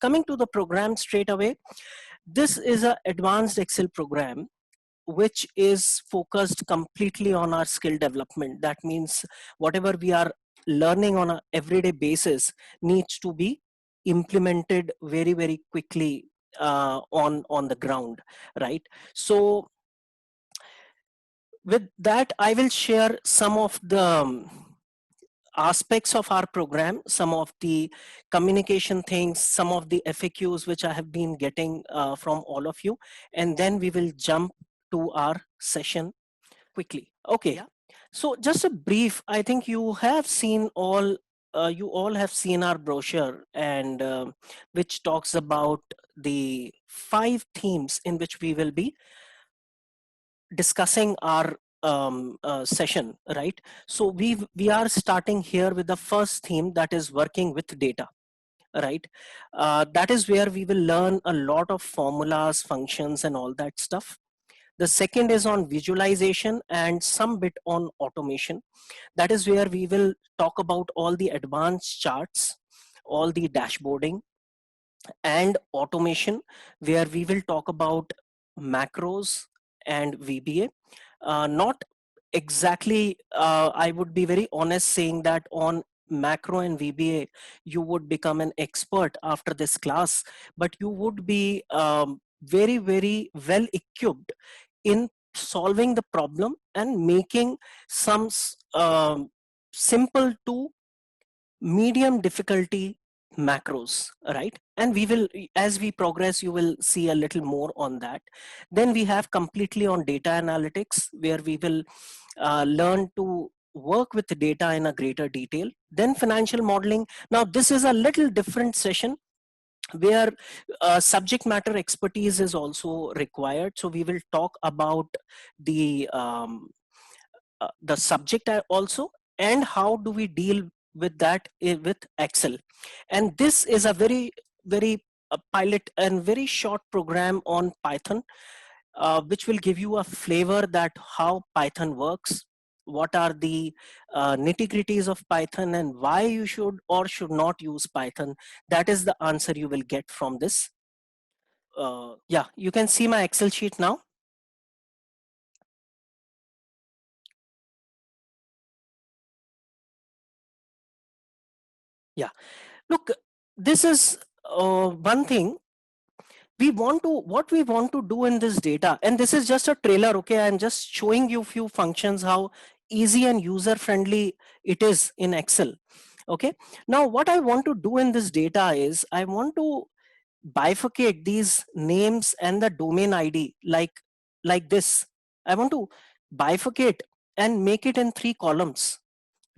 Coming to the program straight away, this is an advanced Excel program which is focused completely on our skill development. That means whatever we are learning on an everyday basis needs to be implemented very quickly on the ground, right? So with that, I will share some of the aspects of our program, some of the communication things, some of the FAQs which I have been getting from all of you, and then we will jump to our session quickly. Okay. Yeah. So just a brief, I think you have seen all, you all have seen our brochure, and which talks about the 5 themes in which we will be discussing our session, right? So we are starting here with the first theme, that is working with data, right? That is where we will learn a lot of formulas, functions, and all that stuff. The second is on visualization and some bit on automation. That is where we will talk about all the advanced charts, all the dashboarding and automation, where we will talk about macros and VBA. Not exactly, I would be very honest saying that on macro and VBA, you would become an expert after this class, but you would be very well equipped in solving the problem and making some simple to medium difficulty macros, right? And we will, as we progress, you will see a little more on that. Then we have completely on data analytics, where we will learn to work with the data in a greater detail. Then financial modeling. Now this is a little different session where subject matter expertise is also required. So we will talk about the subject also, and how do we deal with that with Excel. And this is a very pilot and very short program on Python, which will give you a flavor that how Python works, what are the nitty-gritties of Python, and why you should or should not use Python. That is the answer you will get from this. Yeah, you can see my Excel sheet now. Yeah, look, this is one thing we want to, what we want to do in this data, and this is just a trailer. Okay, I'm just showing you few functions, how easy and user friendly it is in Excel. Okay, now what I want to do in this data is I want to bifurcate these names and the domain ID, like this. I want to bifurcate and make it in 3 columns,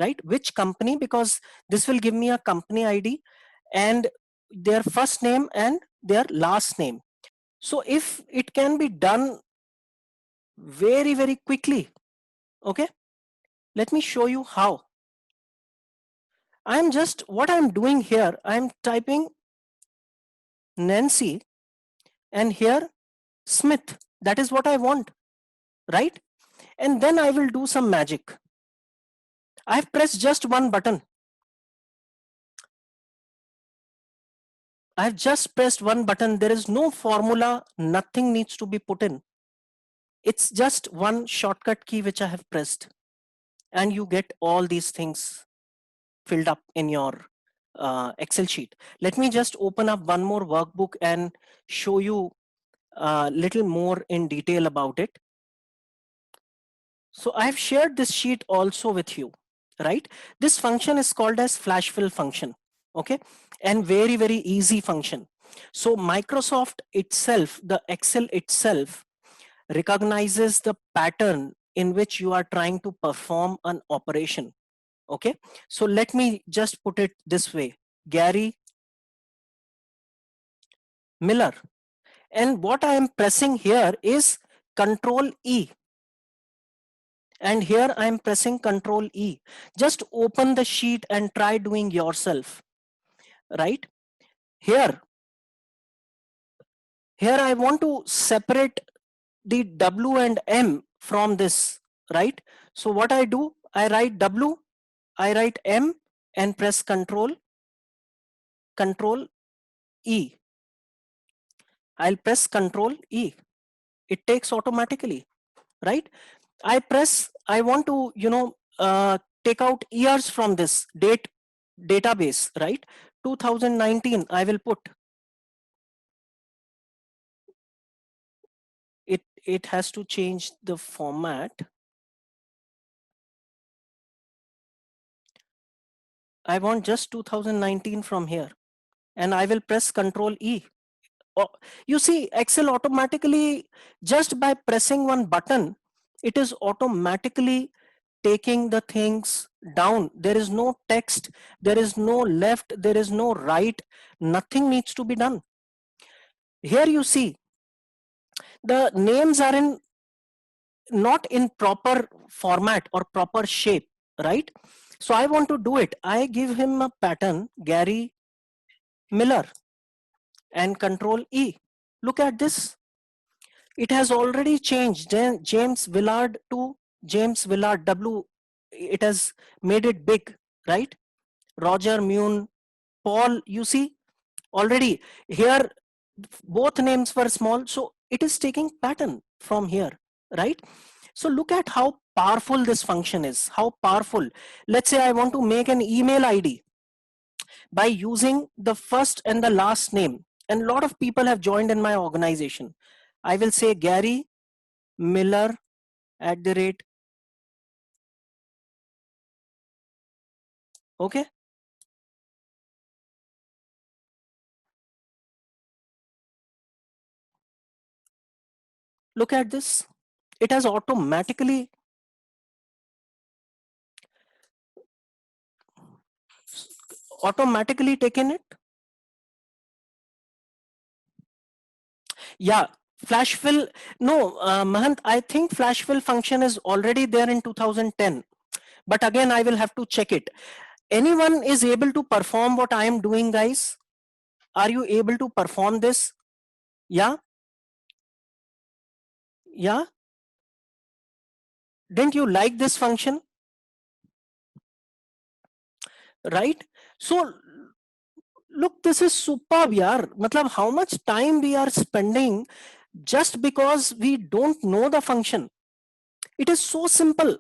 right? Which company, because this will give me a company ID and their first name and their last name. So if it can be done very quickly, okay, let me show you how. I'm just, what I'm doing here, I'm typing Nancy and here Smith. That is what I want, right? And then I will do some magic. I've pressed just one button. I've just pressed one button. There is no formula, nothing needs to be put in. It's just one shortcut key which I have pressed, and you get all these things filled up in your Excel sheet. Let me just open up one more workbook and show you a little more in detail about it. So I've shared this sheet also with you, right? This function is called as flash fill function, okay? And very easy function. So Microsoft itself, the Excel itself, recognizes the pattern in which you are trying to perform an operation. Okay, so let me just put it this way: Gary Miller. And what I am pressing here is Control E. And here I am pressing Control E. Just open the sheet and try doing yourself, right? Here I want to separate the W and M from this, right? So what I do, I write W, I write M and press Control E. I'll press Control E. It takes automatically, right? I want to, take out years from this database, right? 2019, I will put it. It has to change the format. I want just 2019 from here, and I will press Control E. Oh, you see, Excel automatically, just by pressing one button, it is automatically taking the things down. There is no text, there is no left, there is no right, nothing needs to be done. Here you see, the names are in not in proper format or proper shape, right? So I want to do it. I give him a pattern, Gary Miller, and Control E. Look at this. It has already changed. James Willard to James Willard W. It has made it big, right? Roger Mune, Paul, you see already here both names were small, so it is taking pattern from here, right? So look at how powerful this function is, how powerful. Let's say I want to make an email ID by using the first and the last name, and a lot of people have joined in my organization. I will say Gary Miller @ okay. Look at this. It has automatically taken it. Yeah, flash fill. No, Mahant, I think flash fill function is already there in 2010. But again, I will have to check it. Anyone is able to perform what I am doing, guys? Are you able to perform this? Yeah? Yeah? Didn't you like this function? Right? So look, this is superb, yaar. Matlab, how much time we are spending just because we don't know the function. It is so simple.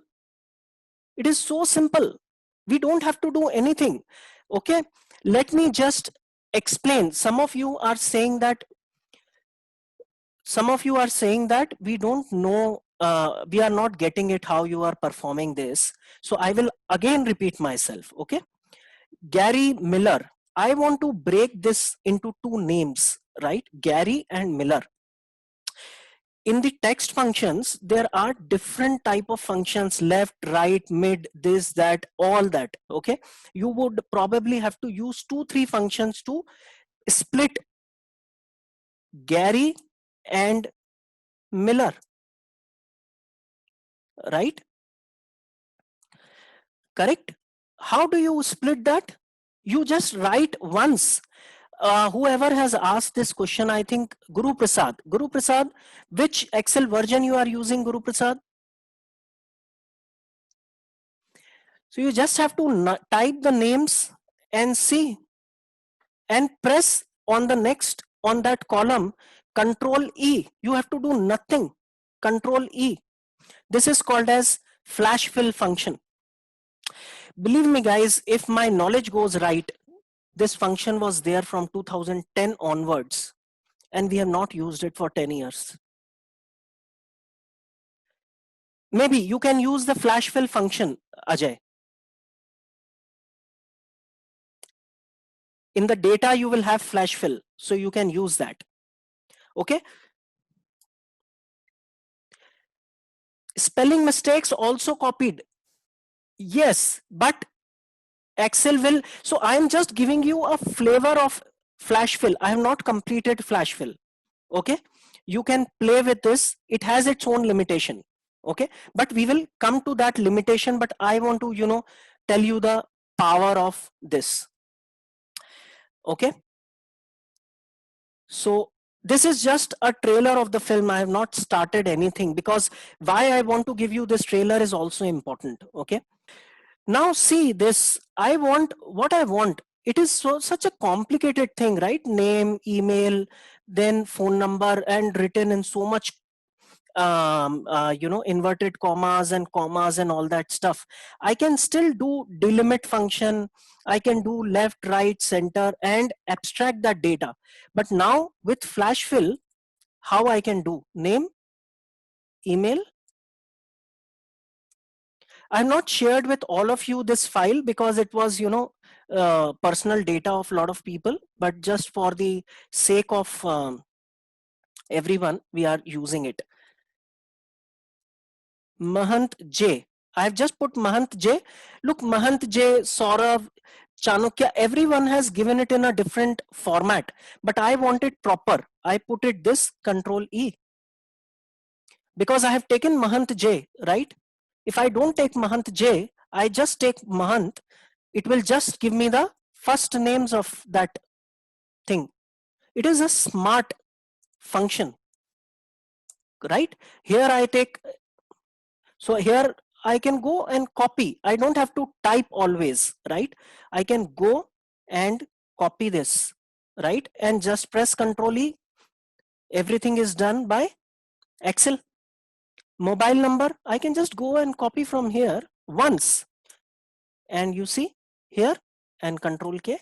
It is so simple. We don't have to do anything. Okay, let me just explain. Some of you are saying that we don't know, we are not getting it how you are performing this. So I will again repeat myself. Okay, Gary Miller. I want to break this into two names, right? Gary and Miller. In the text functions, there are different type of functions: left, right, mid, this, that, all that. Okay, you would probably have to use 2-3 functions to split Gary and Miller, right? Correct. How do you split that? You just write once. Whoever has asked this question, I think Guru Prasad, which Excel version you are using, Guru Prasad? So you just have to type the names and see, and press on the next on that column, Control E. You have to do nothing. Control E. This is called as flash fill function. Believe me, guys, if my knowledge goes right, this function was there from 2010 onwards, and we have not used it for 10 years. Maybe you can use the flash fill function, Ajay. In the data, you will have flash fill, so you can use that. Okay. Spelling mistakes also copied. Yes, but Excel will. So I am just giving you a flavor of flash fill. I have not completed flash fill. Okay. You can play with this. It has its own limitation. Okay. But we will come to that limitation. But I want to, tell you the power of this. Okay. So this is just a trailer of the film. I have not started anything, because why I want to give you this trailer is also important. Okay. Now see this. What I want it is such a complicated thing, right? Name, email, then phone number, and written in so much inverted commas and all that stuff. I can still do delimit function. I can do left, right, center, and abstract that data. But now with flash fill, how I can do name, email. I've not shared with all of you this file because it was, personal data of a lot of people, but just for the sake of everyone, we are using it. Mahant J. I've just put Mahant J. Look, Mahant J, Saurav, Chanukya, everyone has given it in a different format, but I want it proper. I put it this, Control E. Because I have taken Mahant J, right? If I don't take Mahant J, I just take Mahant, it will just give me the first names of that thing. It is a smart function, right? Here I take, so here I can go and copy. I don't have to type always, right? I can go and copy this, right? And just press Control E. Everything is done by Excel. Mobile number, I can just go and copy from here once. And you see here, and Control K,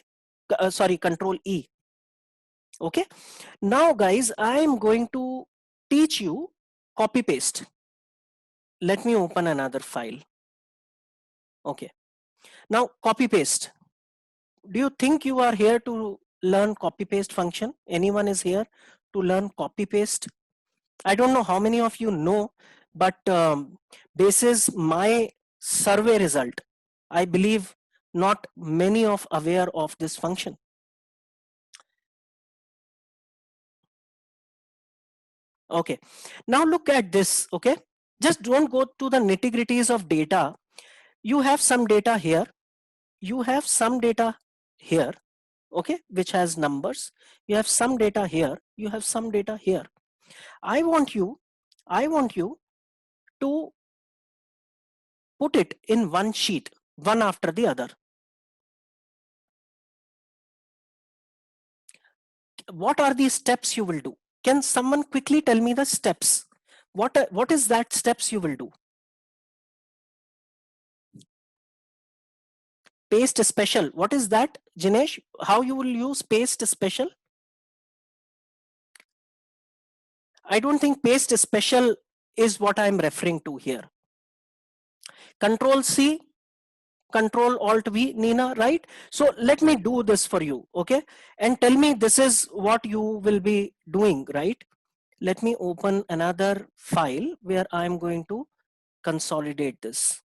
Control E. Okay. Now guys, I am going to teach you copy paste. Let me open another file. Okay. Now copy paste. Do you think you are here to learn copy paste function? Anyone is here to learn copy paste? I don't know how many of you know, but this is my survey result. I believe not many of aware of this function. Okay, now look at this. Okay, just don't go to the nitty-gritties of data. You have some data here, you have some data here, okay, which has numbers. You have some data here, you have some data here. I want you to put it in one sheet, one after the other. What are the steps you will do? Can someone quickly tell me the steps? What is that steps you will do? Paste special. What is that, Jinesh? How you will use paste special? I don't think paste special is what I'm referring to here. Control C, Control Alt V, Nina, right? So let me do this for you, okay? And tell me this is what you will be doing, right? Let me open another file where I'm going to consolidate this,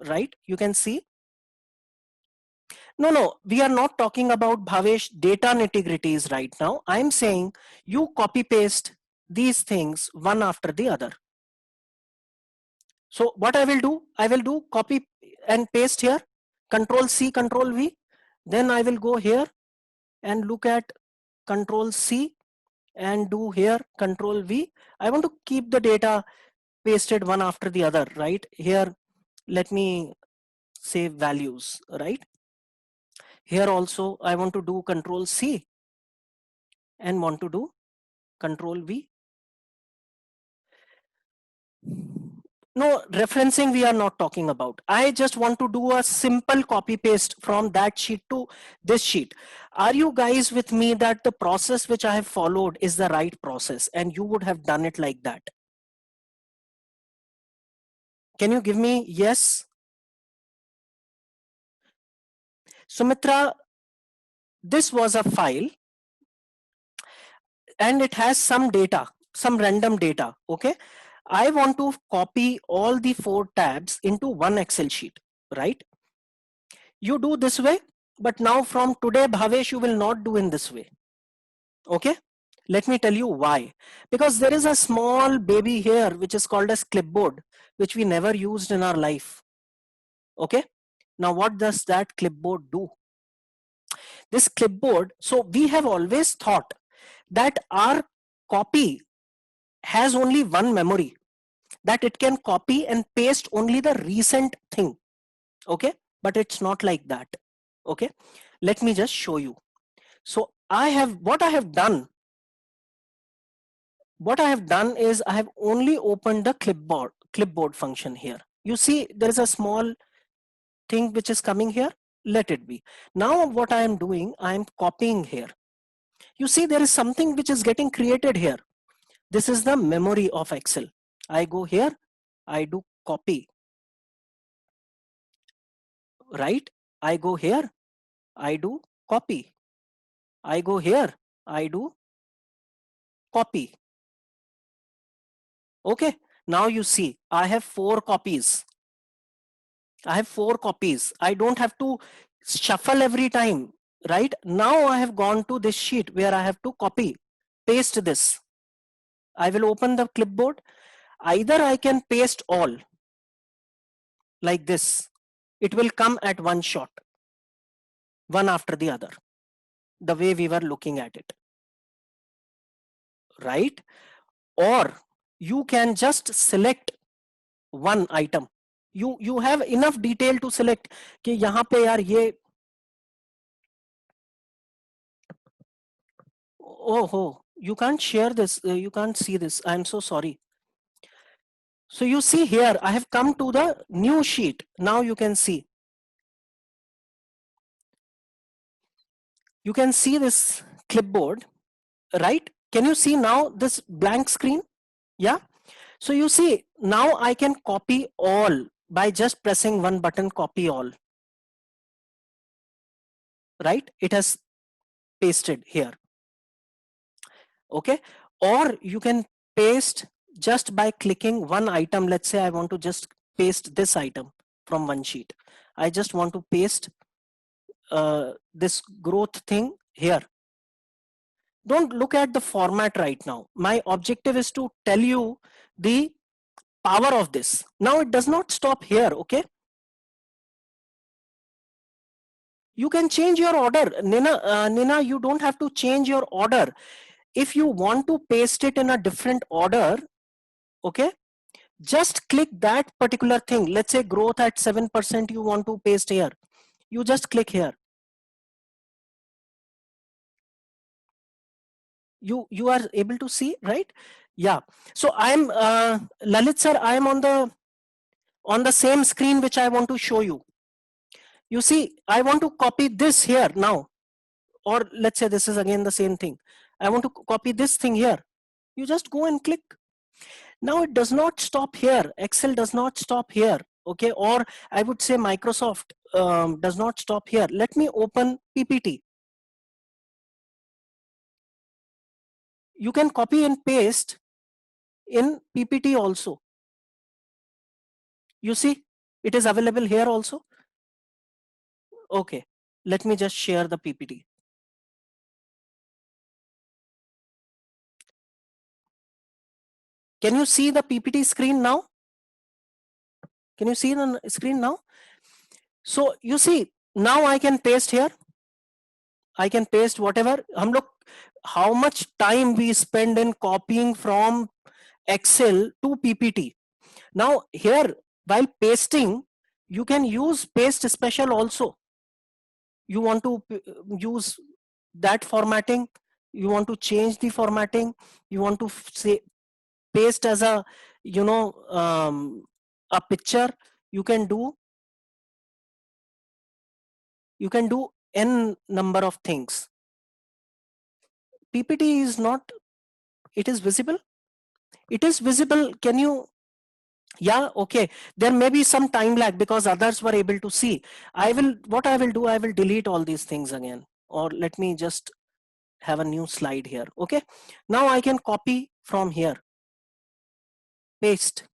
right? You can see. No, we are not talking about, Bhavesh, data nitty-gritties right now. I'm saying you copy paste these things one after the other. So what I will do copy and paste here, Control C, Control V. Then I will go here and look at Control C and do here Control V. I want to keep the data pasted one after the other, right? Here, let me save values, right? Here also I want to do Control C and want to do Control V. No, referencing we are not talking about. I just want to do a simple copy paste from that sheet to this sheet. Are you guys with me that the process which I have followed is the right process and you would have done it like that? Can you give me yes? Sumitra, this was a file and it has some data, some random data, okay? I want to copy all the 4 tabs into one Excel sheet, right? You do this way, but now from today, Bhavesh, you will not do in this way, okay? Let me tell you why. Because there is a small baby here, which is called as clipboard, which we never used in our life, okay? Now, what does that clipboard do? This clipboard, so we have always thought that our copy has only one memory, that it can copy and paste only the recent thing, okay? But it's not like that, okay? Let me just show you. So what I have done is I have only opened the clipboard function here. You see there is a small thing which is coming here. Let it be. Now what I am doing, I am copying here. You see there is something which is getting created here. This is the memory of Excel. I go here, I do copy, right? I go here, I do copy. I go here, I do copy. Okay, now you see I have 4 copies. I have 4 copies. I don't have to shuffle every time, right? Now I have gone to this sheet where I have to copy, paste this. I will open the clipboard. Either I can paste all like this. It will come at one shot, one after the other, the way we were looking at it, right? Or you can just select one item. You have enough detail to select कि यहाँ पे यार ये, oh, you can't share this, you can't see this, I'm so sorry. So you see here I have come to the new sheet. Now you can see this clipboard, right? Can you see now this blank screen? Yeah. So you see now I can copy all by just pressing one button, copy all, right? It has pasted here. Okay, or you can paste just by clicking one item. Let's say I want to just paste this item from one sheet. I just want to paste this growth thing here. Don't look at the format right now. My objective is to tell you the power of this. Now it does not stop here. Okay, you can change your order. Nina, you don't have to change your order. If you want to paste it in a different order, okay, just click that particular thing. Let's say growth at 7% you want to paste here. You just click here. You are able to see, right? Yeah. So I'm Lalit sir, I am on the same screen which I want to show you. You see, I want to copy this here now, or let's say this is again the same thing. I want to copy this thing here. You just go and click. Now it does not stop here. Excel does not stop here. Okay, or I would say Microsoft does not stop here. Let me open PPT. You can copy and paste in PPT also. You see, it is available here also. Okay, let me just share the PPT. Can you see the PPT screen now? Can you see the screen now? So you see, now I can paste here. I can paste whatever. हम लोग, how much time we spend in copying from Excel to PPT. Now here, while pasting, you can use paste special also. You want to use that formatting, you want to change the formatting, you want to say paste as a, a picture. You can do n number of things. PPT is not, it is visible. It is visible. Can you? Yeah, okay. There may be some time lag because others were able to see. What I will do, I will delete all these things again, or let me just have a new slide here. Okay, now I can copy from here, paste,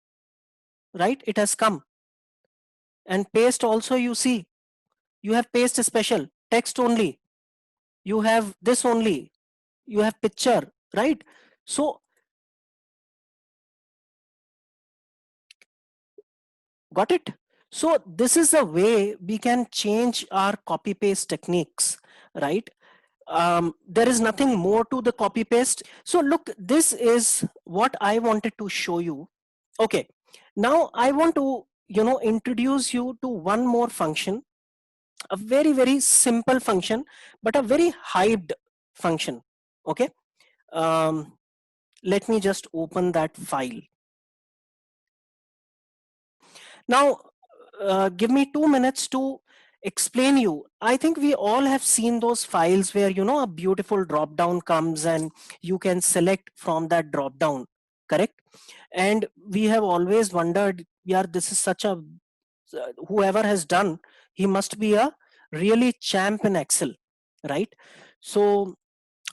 right? It has come. And paste also, you see, you have paste special, text only, you have this only, you have picture, right? So got it? So this is the way we can change our copy paste techniques, right? There is nothing more to the copy paste. So look, this is what I wanted to show you. Okay, now I want to introduce you to one more function. A very, very simple function, but a very hyped function. Okay. Um, Let me just open that file. Now, give me 2 minutes to explain you. I think we all have seen those files where, a beautiful drop down comes and you can select from that drop down, correct? And we have always wondered, yeah, this is such a, whoever has done, he must be a really champ in Excel, right? So,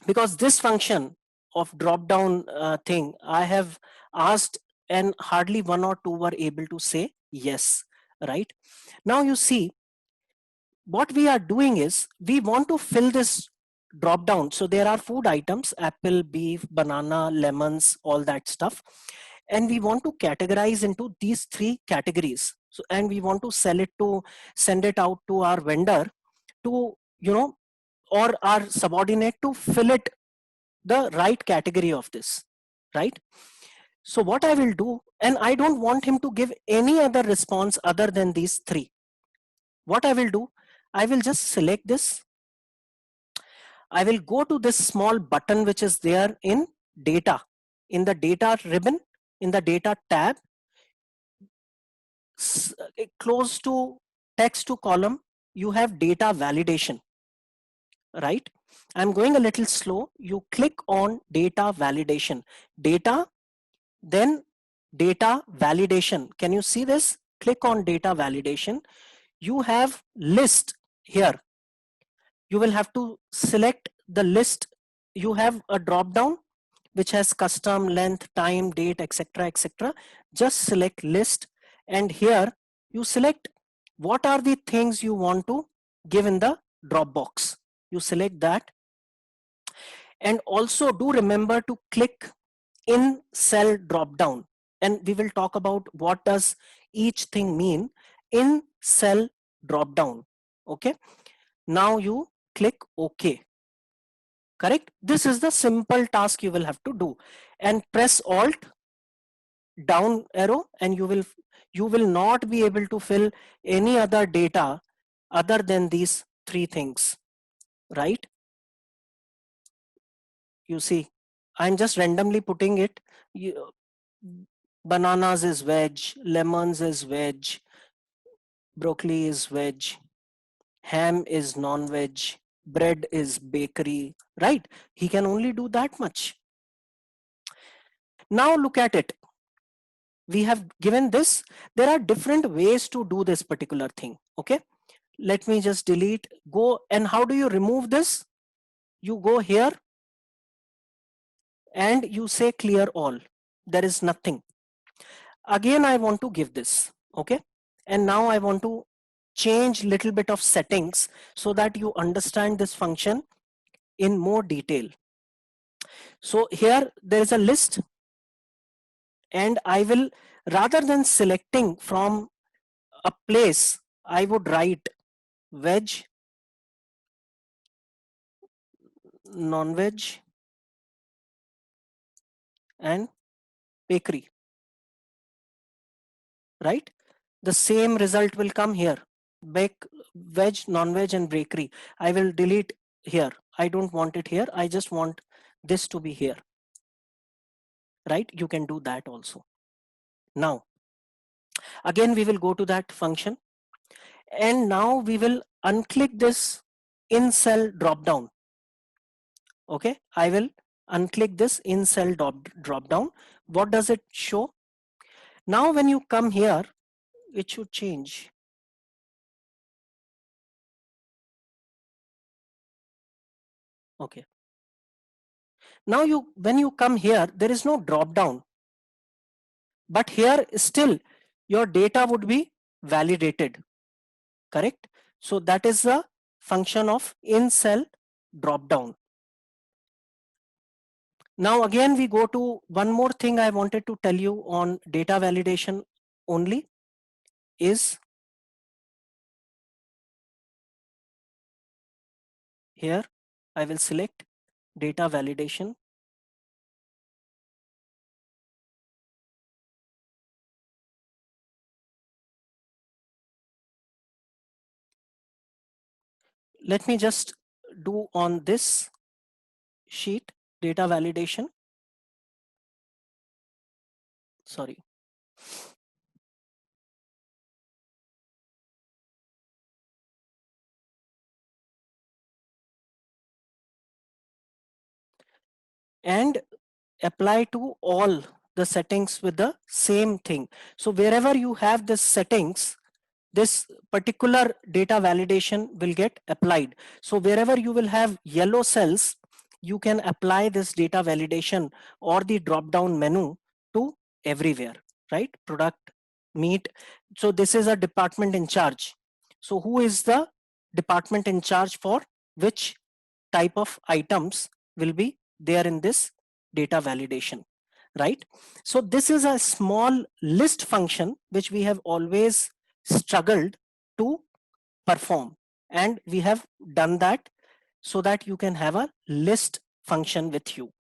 because this function of drop down thing, I have asked and hardly one or two were able to say yes, right? Now you see, what we are doing is we want to fill this drop down. So there are food items: apple, beef, banana, lemons, all that stuff, and we want to categorize into these three categories. So, and we want to send it out to our vendor to, or our subordinate to fill it the right category of this, right? So what I will do, and I don't want him to give any other response other than these three. What I will do, I will just select this. I will go to this small button which is there in data, in the data ribbon, in the data tab, close to text to column, you have data validation, right? I'm going a little slow. You click on data validation, data, then data validation. Can you see this? Click on data validation. You have list here. You will have to select the list. You have a drop down which has custom, length, time, date, etc., etc. Just select list, and here you select what are the things you want to give in the drop box. You select that, and also do remember to click in cell drop down, and we will talk about what does each thing mean in cell drop down. Okay, now you click OK, correct? This is the simple task you will have to do, and press alt down arrow, and you will not be able to fill any other data other than these three things, right? You see, I'm just randomly putting it. Bananas is veg, lemons is veg, broccoli is veg, ham is non-veg, bread is bakery, right? He can only do that much. Now look at it. We have given this. There are different ways to do this particular thing. Okay, let me just delete, go, and how do you remove this? You go here and you say clear all. There is nothing. Again, I want to give this. Okay, and now I want to change little bit of settings so that you understand this function in more detail. So here there is a list, and I will, rather than selecting from a place, I would write veg, non-veg, and bakery, right? The same result will come here. Veg, non-veg, and bakery. I will delete here. I don't want it here. I just want this to be here, right? You can do that also. Now, again, we will go to that function, and now we will unclick this in cell drop down. Okay, I will unclick this in cell drop down. What does it show? Now, when you come here, it should change. Okay. Now when you come here, there is no drop down, but here still your data would be validated, correct? So that is the function of in cell drop down. Now again, we go to one more thing I wanted to tell you on data validation only is here. I will select data validation. let me just do on this sheet data validation. Sorry. And apply to all the settings with the same thing. So wherever you have the settings, this particular data validation will get applied. So wherever you will have yellow cells, you can apply this data validation or the drop down menu to everywhere, right? Product, meat. So this is a department in charge. So who is the department in charge for which type of items will be there in this data validation, right? So this is a small list function which we have always struggled to perform, and we have done that so that you can have a list function with you.